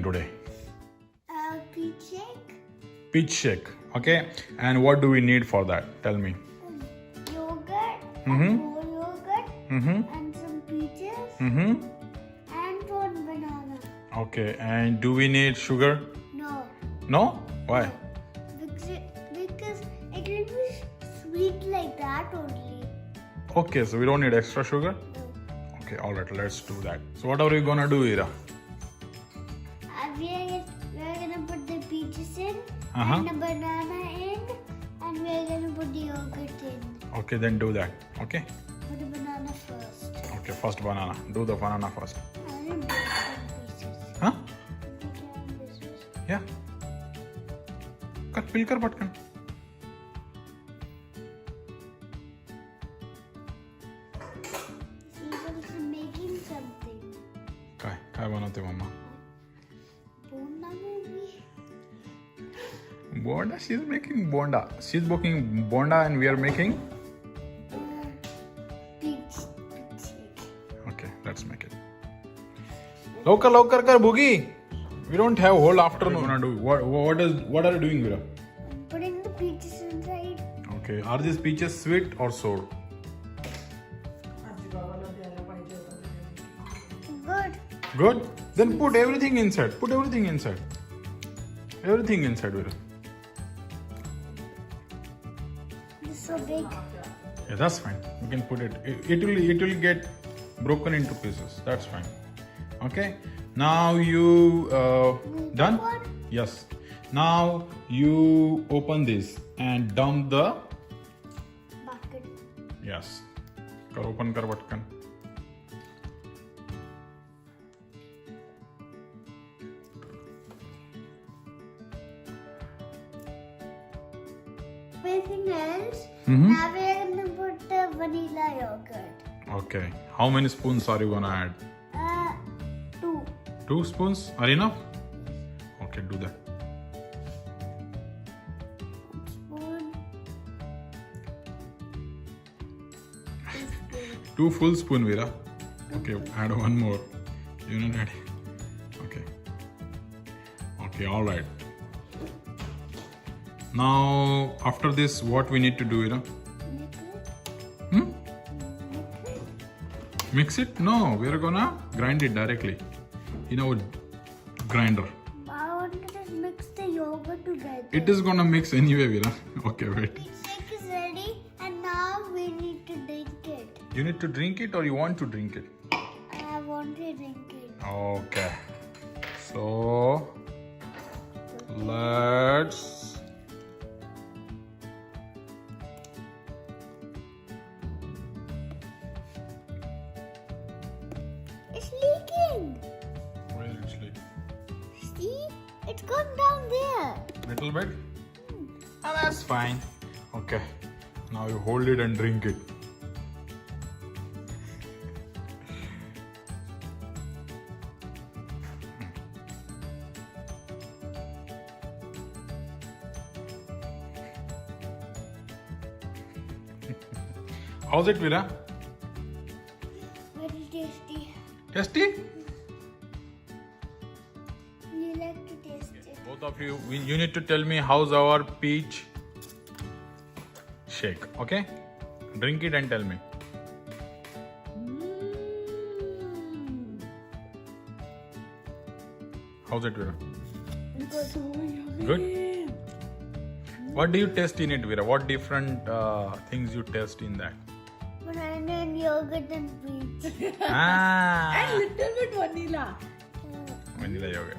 today? Peach shake, Peach shake. Okay. And what do we need for that? Tell me. yogurt, Mhm. whole yogurt, Mm-hmm. and some peaches, Mm-hmm. and one banana. Okay. And do we need sugar? No, No? Why? because it will be sweet like that only. Okay. So we don't need extra sugar? No. Okay. All right. Let's do that. So what are we gonna do, Ira? We're gonna put the peaches in, Uh-huh. and the banana in, and we're gonna put the yogurt in. Okay. Then do that. Okay. Put the banana first. Okay. First banana. Do the banana first. I will break some pieces. Huh? Break some pieces. Yeah. कर पिल कर पटकन. She was making something. काय बनवते मम्मा? Bonda maybe. Bonda. She's making bonda. She's making bonda and we are making. Peach shake. Okay, let's make it. लवकर कर बुगी. We don't have whole afternoon. What are you gonna do? What are you doing, Vira? I'm putting the peaches inside. Okay. Are these peaches sweet or sour? Good. Good. Then put everything inside. Put everything inside. Everything inside, Vira. It's so big. Yeah, that's fine. You can put it. It will get broken into pieces. That's fine. Okay. Now you done? One. Yes. Now you open this and dump the. Bucket. Yes. कर open कर बटकन. Everything else. Mhm. Now we're gonna put the vanilla yogurt. Okay. How many spoons are you gonna add? 2. 2 spoons are enough? Okay, do that. Spoon. 2 full spoon, Veera. Okay, add one more. You know that. Okay. Okay, all right. Now, after this, what we need to do, Veera? Hmm? Mix it? No, we are gonna grind it directly in our grinder. I want to just mix the yogurt together. It is gonna mix anyway, Veera. Okay, wait. Peach shake is ready, and now we need to drink it. You need to drink it or you want to drink it? I want to drink it. Okay. So, let's. It's leaking. Where is it leak? See? It's gone down there. Little bit? Ah, that's fine. Okay. Now you hold it and drink it. How's it, Veera? Very tasty. Tasty? You like to taste it? Both of you, you need to tell me how's our peach shake, okay? Drink it and tell me. How's it, Veera? Good? What do you taste in it, Veera? What different things you taste in that? Banana and yogurt and peach. Ah, And little bit vanilla. vanilla yogurt.